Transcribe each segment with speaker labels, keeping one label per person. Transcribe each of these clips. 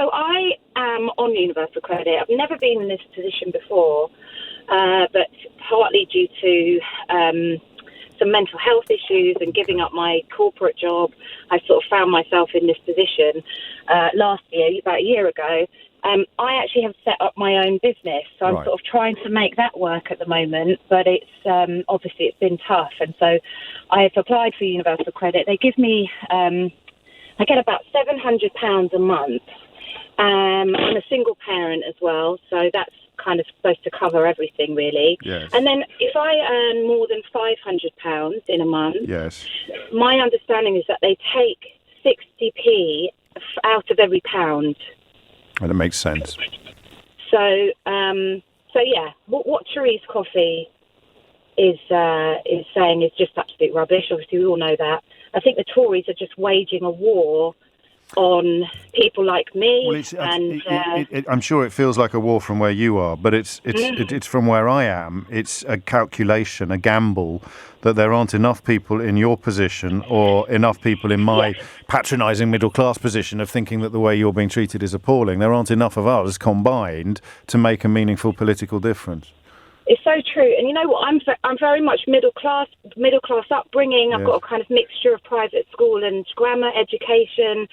Speaker 1: So I am on universal credit. I've never been in this position before, but partly due to some mental health issues and giving up my corporate job, I sort of found myself in this position last year, about a year ago. I actually have set up my own business, so I'm sort of trying to make that work at the moment, but it's obviously it's been tough, and so I've applied for universal credit. They give me, I get about £700 a month. I'm a single parent as well, so that's kind of supposed to cover everything, really.
Speaker 2: Yes.
Speaker 1: And then if I earn more than £500 in a month,
Speaker 2: yes,
Speaker 1: my understanding is that they take 60p out of every pound.
Speaker 2: well, that makes sense.
Speaker 1: So yeah, what Therese Coffey is saying is just absolute rubbish. Obviously, we all know that. I think the Tories are just waging a war on people like me.
Speaker 2: Well, I'm sure it feels like a war from where you are, but it's from where I am. It's a calculation, a gamble, that there aren't enough people in your position or enough people in my patronising middle-class position of thinking that the way you're being treated is appalling. There aren't enough of us combined to make a meaningful political difference.
Speaker 1: It's so true, and you know what? I'm very much middle class upbringing. I've got a kind of mixture of private school and grammar education.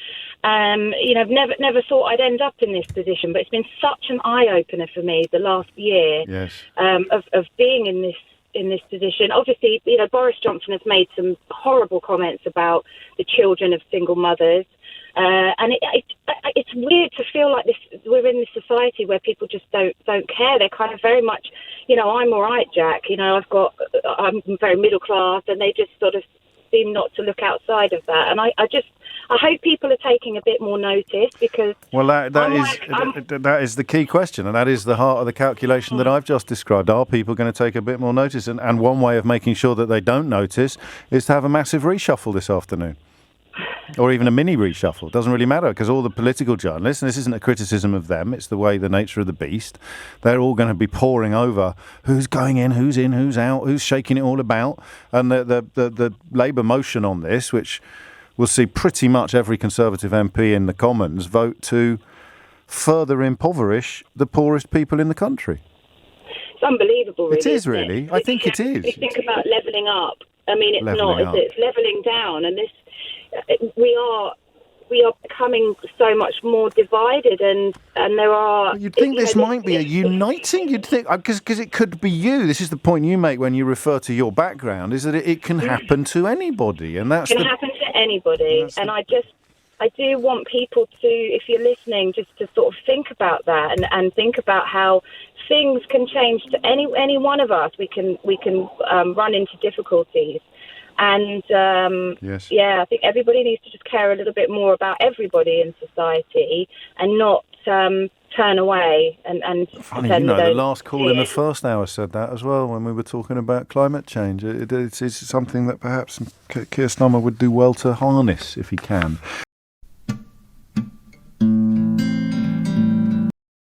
Speaker 1: I've never thought I'd end up in this position, but it's been such an eye opener for me the last year.
Speaker 2: Yes.
Speaker 1: Of being in this position. Obviously, Boris Johnson has made some horrible comments about the children of single mothers. And it's weird to feel like we're in this society where people just don't care. They're kind of very much, I'm all right, Jack. I'm very middle class, and they just sort of seem not to look outside of that. And I hope people are taking a bit more notice, because
Speaker 2: that is the key question, and that is the heart of the calculation that I've just described. Are people going to take a bit more notice? And one way of making sure that they don't notice is to have a massive reshuffle this afternoon. Or even a mini reshuffle. Doesn't really matter, because all the political journalists, and this isn't a criticism of them, it's the nature of the beast, they're all going to be poring over who's going in, who's out, who's shaking it all about. And the Labour motion on this, which will see pretty much every Conservative MP in the Commons vote to further impoverish the poorest people in the country.
Speaker 1: It's unbelievable, really.
Speaker 2: It is, really. I think it is.
Speaker 1: You think about levelling up. I mean, it's not, is it? It's levelling down, and this... We are becoming so much more divided, and there are...
Speaker 2: You'd think this might be a uniting, you'd think, because it could be you. This is the point you make when you refer to your background, is that it can happen to anybody, and that's...
Speaker 1: It can happen to anybody, and I do want people to, if you're listening, just to sort of think about that, and think about how things can change to any one of us. We can run into difficulties. And, I think everybody needs to just care a little bit more about everybody in society, and not turn away and
Speaker 2: funny, the last call in the first hour said that as well, when we were talking about climate change. It's something that perhaps Keir Starmer would do well to harness if he can.